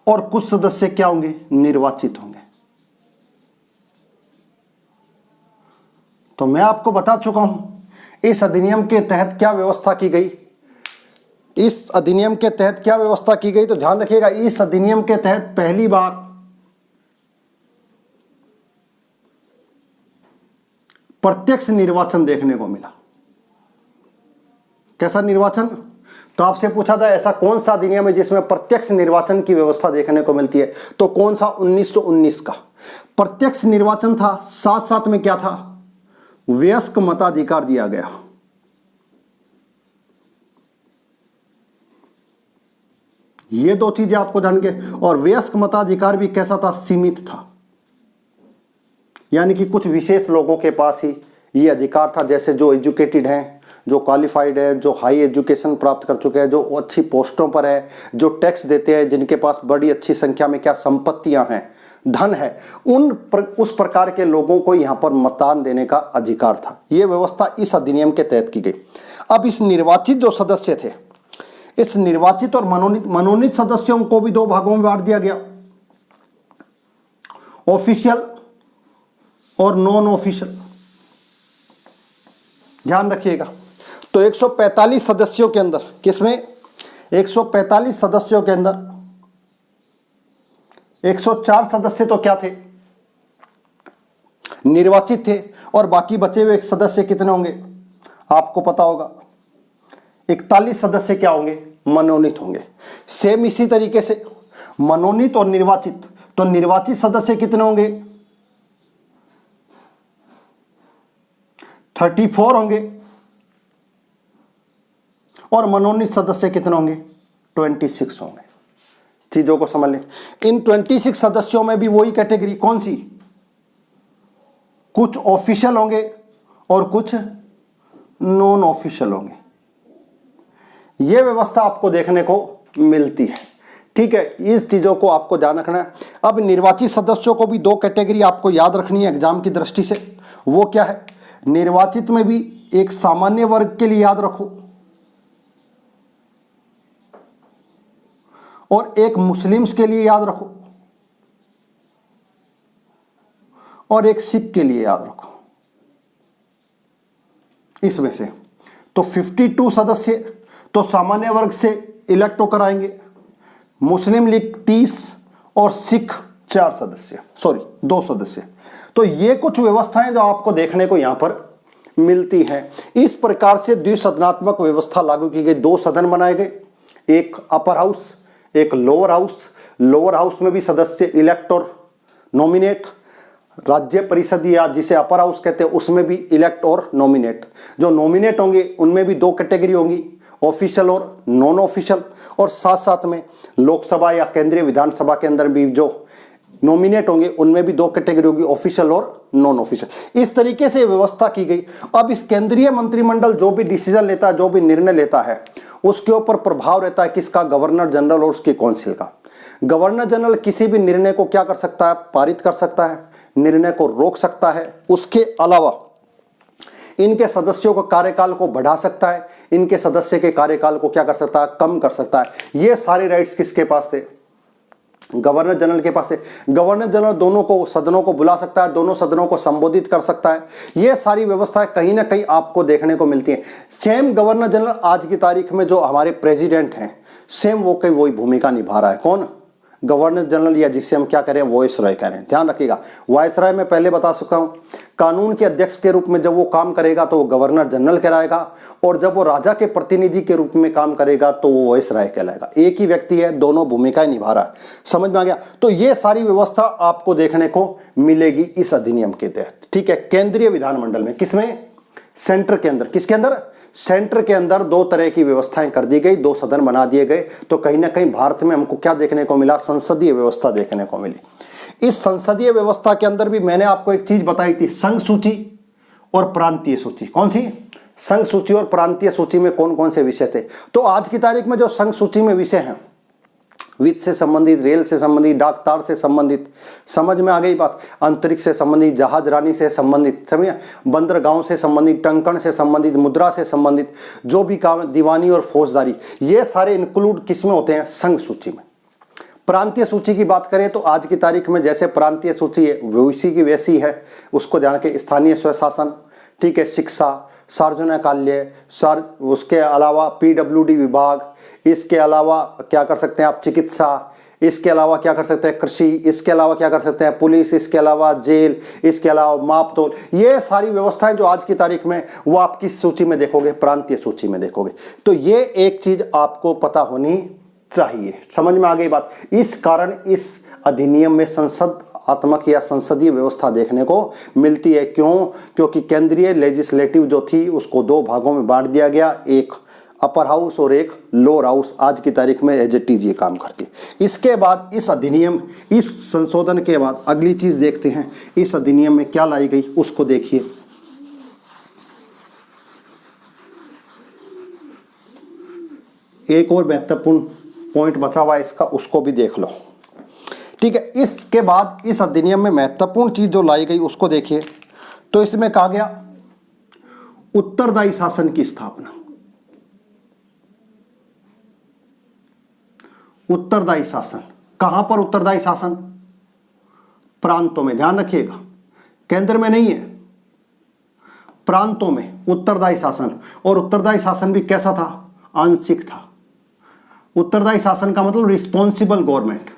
और कुछ सदस्य क्या होंगे, निर्वाचित होंगे। तो मैं आपको बता चुका हूं इस अधिनियम के तहत क्या व्यवस्था की गई। इस अधिनियम के तहत क्या व्यवस्था की गई, तो ध्यान रखिएगा, इस अधिनियम के तहत पहली बार प्रत्यक्ष निर्वाचन देखने को मिला। कैसा निर्वाचन, तो आपसे पूछा था ऐसा कौन सा अधिनियम है जिसमें प्रत्यक्ष निर्वाचन की व्यवस्था देखने को मिलती है, तो कौन सा, 1919 का प्रत्यक्ष निर्वाचन था। साथ साथ में क्या था, वयस्क मताधिकार दिया गया। ये दो चीजें आपको जान के, और वयस्क मताधिकार भी कैसा था, सीमित था, यानी कि कुछ विशेष लोगों के पास ही ये अधिकार था, जैसे जो एजुकेटेड हैं, जो क्वालिफाइड है, जो हाई एजुकेशन प्राप्त कर चुके हैं, जो अच्छी पोस्टों पर है, जो टैक्स देते हैं, जिनके पास बड़ी अच्छी संख्या में क्या संपत्तियां हैं, धन है, उस प्रकार के लोगों को यहां पर मतदान देने का अधिकार था। यह व्यवस्था इस अधिनियम के तहत की गई। अब इस निर्वाचित जो सदस्य थे, इस निर्वाचित और मनोनीत सदस्यों को भी दो भागों में बांट दिया गया, ऑफिशियल और नॉन ऑफिशियल। ध्यान रखिएगा, तो 145 सदस्यों के अंदर, किसमें, 145 सदस्यों के अंदर 104 सदस्य तो क्या थे, निर्वाचित थे, और बाकी बचे हुए सदस्य कितने होंगे, आपको पता होगा, 41 सदस्य क्या होंगे, मनोनीत होंगे। सेम इसी तरीके से मनोनीत और निर्वाचित, तो निर्वाचित सदस्य कितने होंगे, 34 होंगे, और मनोनीत सदस्य कितने होंगे, 26 होंगे। चीजों को समझ लें, इन 26 सदस्यों में भी वही कैटेगरी, कौन सी, कुछ ऑफिशियल होंगे और कुछ नॉन ऑफिशियल होंगे। यह व्यवस्था आपको देखने को मिलती है, ठीक है। इस चीजों को आपको ध्यान रखना है। अब निर्वाचित सदस्यों को भी दो कैटेगरी आपको याद रखनी है एग्जाम की दृष्टि से। वो क्या है, निर्वाचित में भी एक सामान्य वर्ग के लिए याद रखो, और एक मुस्लिम्स के लिए याद रखो, और एक सिख के लिए याद रखो। इसमें से तो 52 सदस्य तो सामान्य वर्ग से इलेक्ट होकर आएंगे, मुस्लिम लीग 30 और सिख 4 सदस्य, सॉरी 2 सदस्य। तो ये कुछ व्यवस्थाएं जो आपको देखने को यहां पर मिलती हैं। इस प्रकार से द्विसदनात्मक व्यवस्था लागू की गई। 2 सदन बनाए गए, एक अपर हाउस, एक लोअर हाउस। लोअर हाउस में भी सदस्य इलेक्ट और नॉमिनेट, राज्य परिषद या जिसे अपर हाउस कहते हैं उसमें भी इलेक्ट और नॉमिनेट। जो नॉमिनेट होंगे उनमें भी 2 कैटेगरी होंगी, ऑफिशियल और नॉन ऑफिशियल। और साथ साथ में लोकसभा या केंद्रीय विधानसभा के अंदर भी जो नॉमिनेट होंगे उनमें भी 2 कैटेगरी होगी, ऑफिशियल और नॉन ऑफिशियल। इस तरीके से व्यवस्था की गई। अब इस केंद्रीय मंत्रिमंडल जो भी डिसीजन लेता है, जो भी निर्णय लेता है, उसके ऊपर प्रभाव रहता है किसका, गवर्नर जनरल और उसकी काउंसिल का। गवर्नर जनरल किसी भी निर्णय को क्या कर सकता है, पारित कर सकता है, निर्णय को रोक सकता है। उसके अलावा इनके सदस्यों के कार्यकाल को बढ़ा सकता है, इनके सदस्य के कार्यकाल को क्या कर सकता है, कम कर सकता है। ये सारे राइट्स किसके पास थे, गवर्नर जनरल के पास है। गवर्नर जनरल दोनों को सदनों को बुला सकता है, दोनों सदनों को संबोधित कर सकता है। ये सारी व्यवस्थाएं कहीं ना कहीं आपको देखने को मिलती हैं। सेम गवर्नर जनरल आज की तारीख में जो हमारे प्रेसिडेंट हैं, सेम वो कहीं वही भूमिका निभा रहा है। कौन, गवर्नर जनरल, या जिसे हम क्या करें, वायसराय कह रहे हैं। ध्यान रखिएगा, वायसराय मैं पहले बता चुका हूं, कानून के अध्यक्ष के रूप में जब वो काम करेगा तो वो गवर्नर जनरल कहलाएगा, और जब वो राजा के प्रतिनिधि के रूप में काम करेगा तो वो वायसराय कहलाएगा। एक ही व्यक्ति है, दोनों भूमिकाएं निभा रहा है। समझ में आ गया। तो ये सारी व्यवस्था आपको देखने को मिलेगी इस अधिनियम के तहत, ठीक है। केंद्रीय विधानमंडल में, किसमें, सेंटर के अंदर, किसके अंदर, सेंटर के अंदर 2 तरह की व्यवस्थाएं कर दी गई, 2 सदन बना दिए गए। तो कहीं ना कहीं भारत में हमको क्या देखने को मिला, संसदीय व्यवस्था देखने को मिली। इस संसदीय व्यवस्था के अंदर भी मैंने आपको एक चीज बताई थी, संघ सूची और प्रांतीय सूची। कौन सी, संघ सूची और प्रांतीय सूची में कौन कौन से विषय थे। तो आज की तारीख में जो संघ सूची में विषय हैं वित्त से संबंधित, रेल से संबंधित, डाक तार से संबंधित, समझ में आ गई बात, अंतरिक्ष से संबंधित, जहाज रानी से संबंधित, समझिए, बंदरगांव से संबंधित, टंकण से संबंधित, मुद्रा से संबंधित, जो भी काम, दीवानी और फौजदारी, ये सारे इंक्लूड किसमें होते हैं? संघ सूची में। प्रांतीय सूची की बात करें तो आज की तारीख में जैसे प्रांतीय सूची है वैसी की वैसी है, उसको ध्यान के स्थानीय स्वशासन, ठीक है, शिक्षा, सार्वजनिक कार्य, उसके अलावा पीडब्ल्यूडी विभाग, इसके अलावा क्या कर सकते हैं आप? चिकित्सा, इसके अलावा क्या कर सकते हैं? कृषि, इसके अलावा क्या कर सकते हैं? पुलिस, इसके अलावा जेल, इसके अलावा मापतोल, ये सारी व्यवस्थाएं जो आज की तारीख में, वो आप किस सूची में देखोगे? प्रांतीय सूची में देखोगे। तो ये एक चीज आपको पता होनी चाहिए। समझ में आ गई बात? इस कारण इस अधिनियम में संसदात्मक या संसदीय व्यवस्था देखने को मिलती है। क्यों? क्योंकि केंद्रीय लेजिस्लेटिव जो थी उसको दो भागों में बांट दिया गया, एक अपर हाउस और एक लोअर हाउस आज की तारीख में एज ए टीजी काम करती है। इसके बाद इस अधिनियम, इस संशोधन के बाद अगली चीज देखते हैं, इस अधिनियम में क्या लाई गई उसको देखिए। एक और महत्वपूर्ण पॉइंट बचा हुआ है इसका, उसको भी देख लो, ठीक है। इसके बाद इस अधिनियम में महत्वपूर्ण चीज जो लाई गई उसको देखिए। तो इसमें कहा गया उत्तरदायी शासन की स्थापना। उत्तरदायी शासन, कहां पर उत्तरदायी शासन? प्रांतों में, ध्यान रखिएगा, केंद्र में नहीं है, प्रांतों में उत्तरदायी शासन। और उत्तरदायी शासन भी कैसा था? आंशिक था। उत्तरदायी शासन का मतलब रिस्पॉन्सिबल गवर्नमेंट,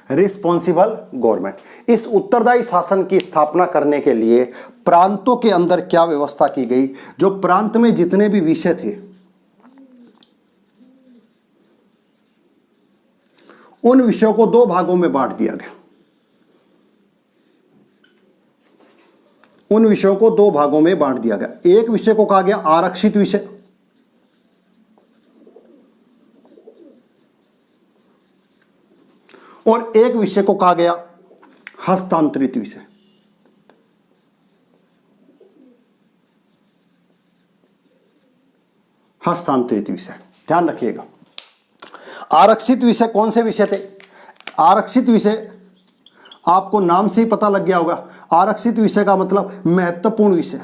रिस्पॉन्सिबल गवर्नमेंट। इस उत्तरदायी शासन की स्थापना करने के लिए प्रांतों के अंदर क्या व्यवस्था की गई? जो प्रांत में जितने भी विषय थे उन विषयों को दो भागों में बांट दिया गया। उन विषयों को दो भागों में बांट दिया गया। एक विषय को कहा गया आरक्षित विषय, और एक विषय को कहा गया हस्तांतरित विषय। हस्तांतरित विषय, ध्यान रखिएगा। आरक्षित विषय कौन से विषय थे? आरक्षित विषय आपको नाम से ही पता लग गया होगा। आरक्षित विषय का मतलब महत्वपूर्ण विषय।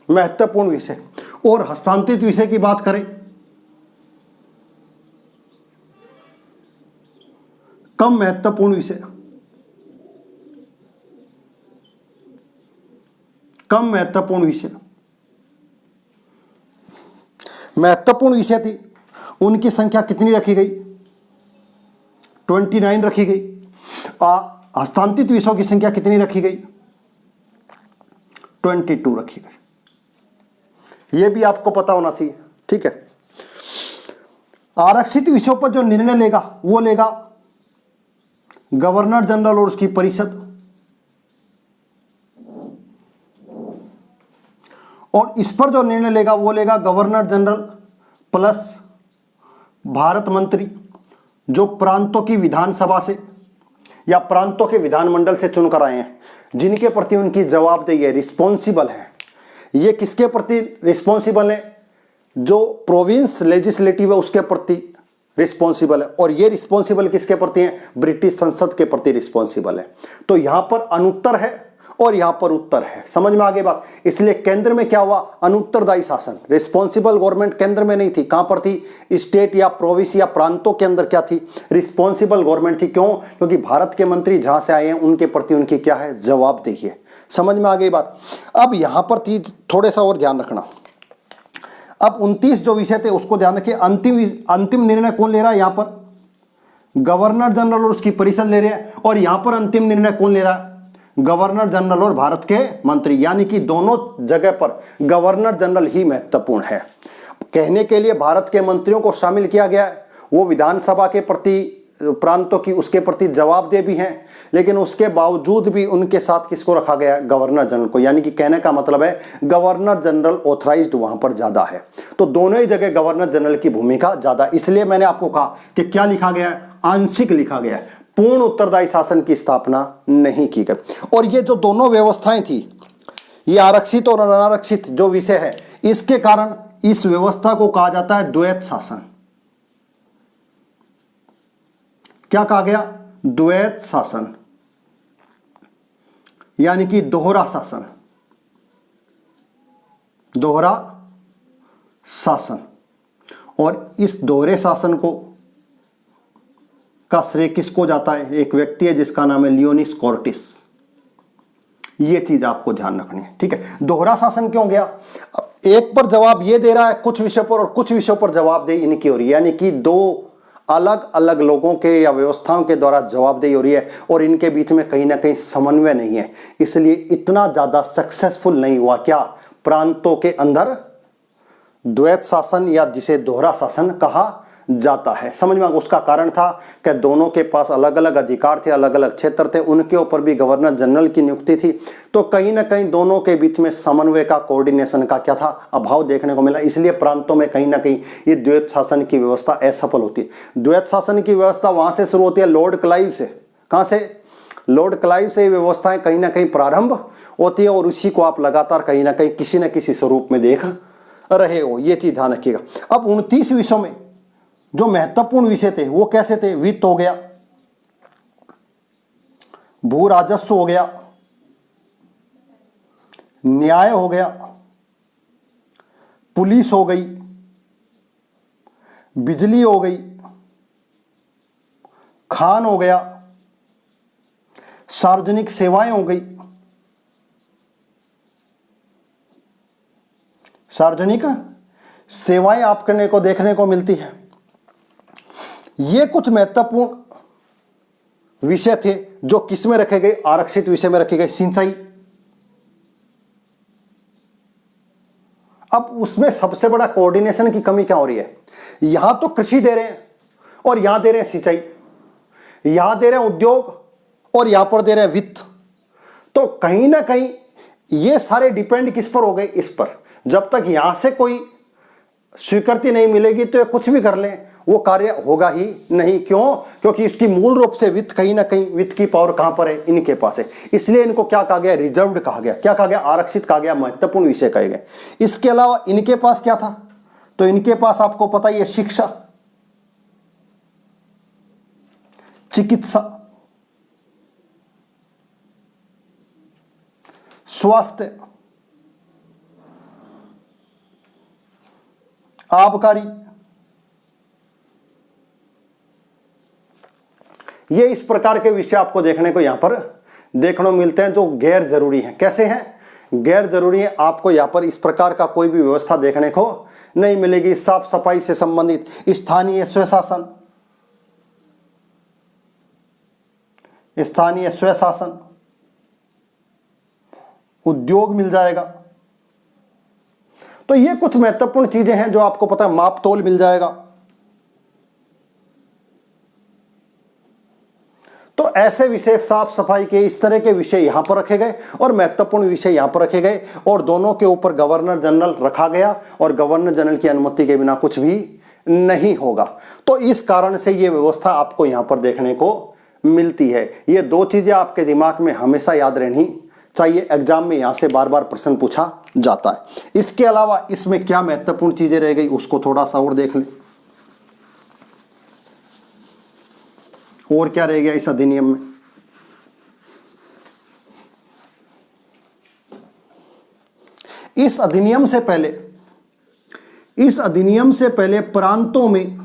महत्वपूर्ण विषय। और हस्तांतरित विषय की बात करें, कम महत्वपूर्ण विषय। कम महत्वपूर्ण विषय, महत्वपूर्ण विषय थी, उनकी संख्या कितनी रखी गई? 29 रखी गई। हस्तांतरित विषयों की संख्या कितनी रखी गई? 22 रखी गई। यह भी आपको पता होना चाहिए, ठीक है। आरक्षित विषयों पर जो निर्णय लेगा वो लेगा गवर्नर जनरल और उसकी परिषद, और इस पर जो निर्णय लेगा वो लेगा गवर्नर जनरल प्लस भारत मंत्री, जो प्रांतों की विधानसभा से या प्रांतों के विधानमंडल से चुनकर आए हैं, जिनके प्रति उनकी जवाबदेही है, रिस्पॉन्सिबल है। ये किसके प्रति रिस्पॉन्सिबल है? जो प्रोविंस लेजिस्लेटिव है उसके प्रति रिस्पॉन्सिबल है। और ये रिस्पॉन्सिबल किसके प्रति है? ब्रिटिश संसद के प्रति रिस्पॉन्सिबल है। तो यहां पर अनुत्तर है और यहां पर उत्तर है। समझ में आ गई बात? इसलिए केंद्र में क्या हुआ? अनुत्तरदायी शासन। रिस्पॉन्सिबल गवर्नमेंट केंद्र में नहीं थी, कहां पर थी? स्टेट या प्रोविंस या प्रांतों के अंदर क्या थी? रिस्पॉन्सिबल गवर्नमेंट थी। क्यों? क्योंकि भारत के मंत्री जहां से आए हैं उनके प्रति उनकी क्या है? जवाबदेही है। समझ में आ गई बात? अब यहां पर थी, थोड़ा सा और ध्यान रखना। अब 29 जो विषय थे उसको ध्यान रखिए। अंतिम निर्णय कौन ले रहा है? यहां पर गवर्नर जनरल और उसकी परिषद ले रहे हैं, और यहां पर अंतिम निर्णय कौन ले रहा है? गवर्नर जनरल और भारत के मंत्री। यानी कि दोनों जगह पर गवर्नर जनरल ही महत्वपूर्ण है। कहने के लिए भारत के मंत्रियों को शामिल किया गया है, वो विधानसभा के प्रति, प्रांतों की उसके प्रति जवाबदेह भी हैं, लेकिन उसके बावजूद भी उनके साथ किसको रखा गया है? गवर्नर जनरल को। यानी कि कहने का मतलब है गवर्नर जनरल ऑथराइज्ड वहां पर ज्यादा है। तो दोनों ही जगह गवर्नर जनरल की भूमिका ज्यादा। इसलिए मैंने आपको कहा कि क्या लिखा गया है? आंशिक लिखा गया है। पूर्ण उत्तरदायी शासन की स्थापना नहीं की गई। और ये जो दोनों व्यवस्थाएं थी, ये आरक्षित और अनारक्षित जो विषय है, इसके कारण इस व्यवस्था को कहा जाता है द्वैत शासन। क्या कहा गया? द्वैत शासन, यानी कि दोहरा शासन। दोहरा शासन। और इस दोहरे शासन को का श्रेय किसको जाता है? एक व्यक्ति है जिसका नाम है लियोनिस कॉर्टिस। ये चीज आपको ध्यान रखनी है, ठीक है। दोहरा शासन क्यों गया? एक पर जवाब ये दे रहा है कुछ विषय पर, और कुछ विषयों पर जवाबदेही इनकी हो रही है, यानी कि दो अलग अलग लोगों के या व्यवस्थाओं के द्वारा जवाबदेही हो रही है, और इनके बीच में कहीं ना कहीं समन्वय नहीं है, इसलिए इतना ज्यादा सक्सेसफुल नहीं हुआ क्या प्रांतों के अंदर द्वैत शासन, या जिसे दोहरा शासन कहा जाता है। समझ में? उसका कारण था कि दोनों के पास अलग अलग अधिकार थे, अलग अलग क्षेत्र थे, उनके ऊपर भी गवर्नर जनरल की नियुक्ति थी, तो कहीं ना कहीं दोनों के बीच में समन्वय का, कोऑर्डिनेशन का क्या था? अभाव देखने को मिला। इसलिए प्रांतों में कहीं ना कहीं ये द्वैत शासन की व्यवस्था असफल होती है। द्वैत शासन की व्यवस्था वहां से शुरू होती है, लॉर्ड क्लाइव से। कहां से? लॉर्ड क्लाइव से ये व्यवस्थाएं कहीं ना कहीं प्रारंभ होती है, और उसी को आप लगातार कहीं ना कहीं किसी न किसी स्वरूप में देख रहे हो। ये चीज ध्यान रखिएगा। अब 29 विषयों में जो महत्वपूर्ण विषय थे वो कैसे थे? वित्त हो गया, भू राजस्व हो गया, न्याय हो गया, पुलिस हो गई, बिजली हो गई, खान हो गया, सार्वजनिक सेवाएं हो गई। सार्वजनिक सेवाएं आपको देखने को मिलती है। ये कुछ महत्वपूर्ण विषय थे जो किस में रखे गए? आरक्षित विषय में रखे गए। सिंचाई, अब उसमें सबसे बड़ा कोऑर्डिनेशन की कमी क्या हो रही है? यहां तो कृषि दे रहे हैं और यहां दे रहे हैं सिंचाई, यहां दे रहे हैं उद्योग और यहां पर दे रहे हैं वित्त। तो कहीं ना कहीं ये सारे डिपेंड किस पर हो गए? इस पर। जब तक यहां से कोई स्वीकृति नहीं मिलेगी तो ये कुछ भी कर लें, वो कार्य होगा ही नहीं। क्यों? क्योंकि इसकी मूल रूप से वित्त कहीं ना कहीं, वित्त की पावर कहां पर है? इनके पास है। इसलिए इनको क्या कहा गया? रिजर्व्ड कहा गया। क्या कहा गया? आरक्षित कहा गया, महत्वपूर्ण विषय कहे गए। इसके अलावा इनके पास क्या था? तो इनके पास आपको पता ही है, शिक्षा, चिकित्सा, स्वास्थ्य, आबकारी, ये इस प्रकार के विषय आपको देखने को यहां पर देखने मिलते हैं जो गैर जरूरी हैं। कैसे हैं? गैर जरूरी है। आपको यहां पर इस प्रकार का कोई भी व्यवस्था देखने को नहीं मिलेगी। साफ सफाई से संबंधित स्थानीय स्वशासन, स्थानीय स्वशासन, उद्योग मिल जाएगा। तो ये कुछ महत्वपूर्ण चीजें हैं जो आपको पता है। माप तोल मिल जाएगा। तो ऐसे विषय, साफ सफाई के इस तरह के विषय यहां पर रखे गए और महत्वपूर्ण विषय यहां पर रखे गए, और दोनों के ऊपर गवर्नर जनरल रखा गया, और गवर्नर जनरल की अनुमति के बिना कुछ भी नहीं होगा। तो इस कारण से ये व्यवस्था आपको यहां पर देखने को मिलती है। ये दो चीजें आपके दिमाग में हमेशा याद रहनी चाहिए। एग्जाम में यहां से बार बार प्रश्न पूछा जाता है। इसके अलावा इसमें क्या महत्वपूर्ण चीजें रह गई उसको थोड़ा सा और देख लें। और क्या रह गया इस अधिनियम में? इस अधिनियम से पहले प्रांतों में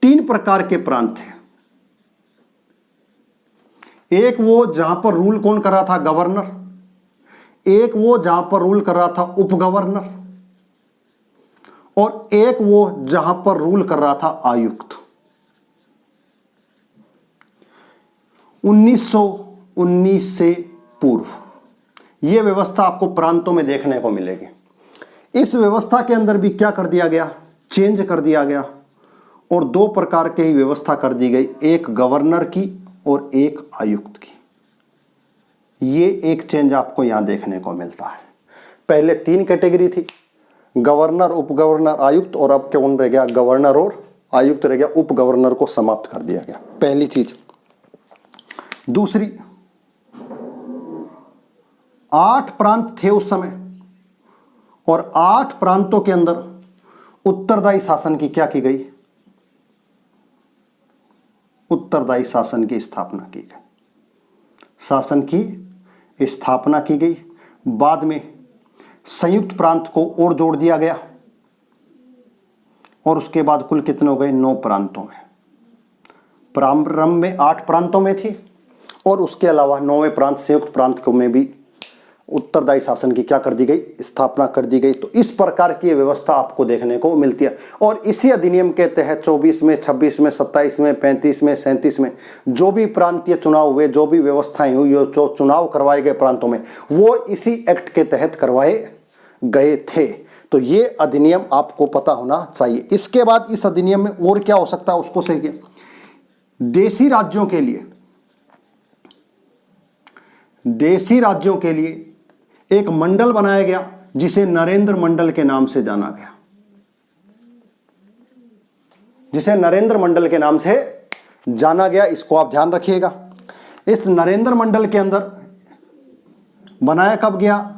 3 प्रकार के प्रांत थे। एक वो जहां पर रूल कौन कर रहा था? गवर्नर। एक वो जहां पर रूल कर रहा था उप गवर्नर, और एक वो जहां पर रूल कर रहा था आयुक्त। 1919 से पूर्व यह व्यवस्था आपको प्रांतों में देखने को मिलेगी। इस व्यवस्था के अंदर भी क्या कर दिया गया? चेंज कर दिया गया, और 2 प्रकार की ही व्यवस्था कर दी गई, एक गवर्नर की और एक आयुक्त की। ये एक चेंज आपको यहां देखने को मिलता है। पहले 3 कैटेगरी थी, गवर्नर, उप गवर्नर, आयुक्त, और अब कौन रह गया? गवर्नर और आयुक्त रह गया। उप गवर्नर को समाप्त कर दिया गया, पहली चीज। दूसरी, 8 प्रांत थे उस समय, और 8 प्रांतों के अंदर उत्तरदायी शासन की क्या की गई? उत्तरदायी शासन की स्थापना की गई। शासन की स्थापना की गई। बाद में संयुक्त प्रांत को और जोड़ दिया गया, और उसके बाद कुल कितने हो गए? 9 प्रांतों में। प्रारंभ में 8 प्रांतों में थी, और उसके अलावा 9वें प्रांत संयुक्त प्रांत में भी उत्तरदायी शासन की क्या कर दी गई? स्थापना कर दी गई। तो इस प्रकार की व्यवस्था आपको देखने को मिलती है, और इसी अधिनियम के तहत 24 में, 26 में, 27 में, 35 में, 37 में जो भी प्रांतीय चुनाव हुए, जो भी व्यवस्थाएं हुई, जो चुनाव करवाए गए प्रांतों में, वो इसी एक्ट के तहत करवाए गए थे। तो ये अधिनियम आपको पता होना चाहिए। इसके बाद इस अधिनियम में और क्या हो सकता है उसको सही किया। देशी राज्यों के लिए एक मंडल बनाया गया, जिसे नरेंद्र मंडल के नाम से जाना गया। जिसे नरेंद्र मंडल के नाम से जाना गया, इसको आप ध्यान रखिएगा। इस नरेंद्र मंडल के अंदर बनाया कब गया?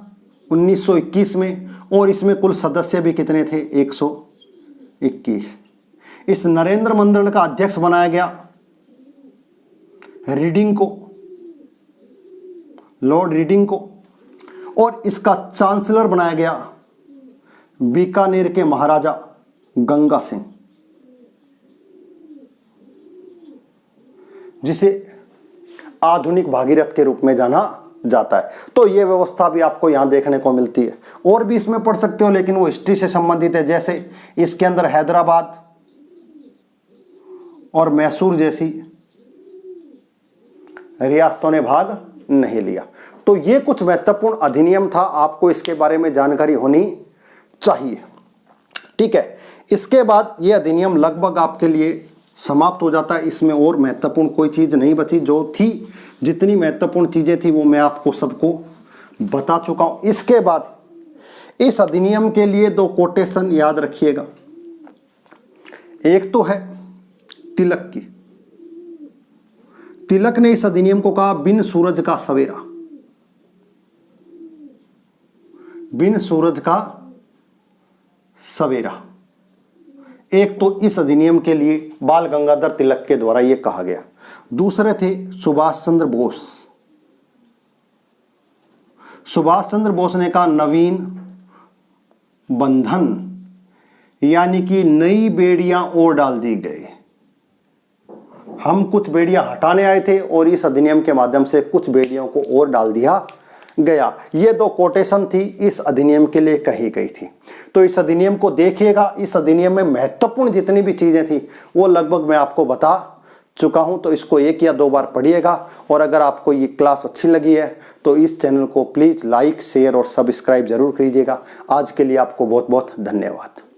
1921 में, और इसमें कुल सदस्य भी कितने थे? 121। इस नरेंद्र मंडल का अध्यक्ष बनाया गया रीडिंग को, लॉर्ड रीडिंग को, और इसका चांसलर बनाया गया बीकानेर के महाराजा गंगा सिंह, जिसे आधुनिक भागीरथ के रूप में जाना जाता है। तो यह व्यवस्था भी आपको यहां देखने को मिलती है। और भी इसमें पढ़ सकते हो, लेकिन वो हिस्ट्री से संबंधित है। जैसे इसके अंदर हैदराबाद और मैसूर जैसी रियासतों ने भाग नहीं लिया। तो ये कुछ महत्वपूर्ण अधिनियम था, आपको इसके बारे में जानकारी होनी चाहिए। ठीक है, इसके बाद ये अधिनियम लगभग आपके लिए समाप्त हो जाता है। इसमें और महत्वपूर्ण कोई चीज नहीं बची। जो थी, जितनी महत्वपूर्ण चीजें थी, वो मैं आपको सबको बता चुका हूं। इसके बाद इस अधिनियम के लिए 2 कोटेशन याद रखिएगा। एक तो है तिलक की। तिलक ने इस अधिनियम को कहा बिन सूरज का सवेरा। बिन सूरज का सवेरा। एक तो इस अधिनियम के लिए बाल गंगाधर तिलक के द्वारा यह कहा गया। दूसरे थे सुभाष चंद्र बोस। सुभाष चंद्र बोस ने कहा नवीन बंधन, यानी कि नई बेड़ियां और डाल दी गई। हम कुछ बेड़ियां हटाने आए थे, और इस अधिनियम के माध्यम से कुछ बेड़ियों को और डाल दिया गया। ये 2 कोटेशन थी, इस अधिनियम के लिए कही गई थी। तो इस अधिनियम को देखिएगा। इस अधिनियम में महत्वपूर्ण जितनी भी चीजें थी, वो लगभग मैं आपको बता चुका हूं। तो इसको 1 या 2 बार पढ़िएगा। और अगर आपको ये क्लास अच्छी लगी है, तो इस चैनल को प्लीज लाइक, शेयर और सब्सक्राइब जरूर कीजिएगा। आज के लिए आपको बहुत बहुत धन्यवाद।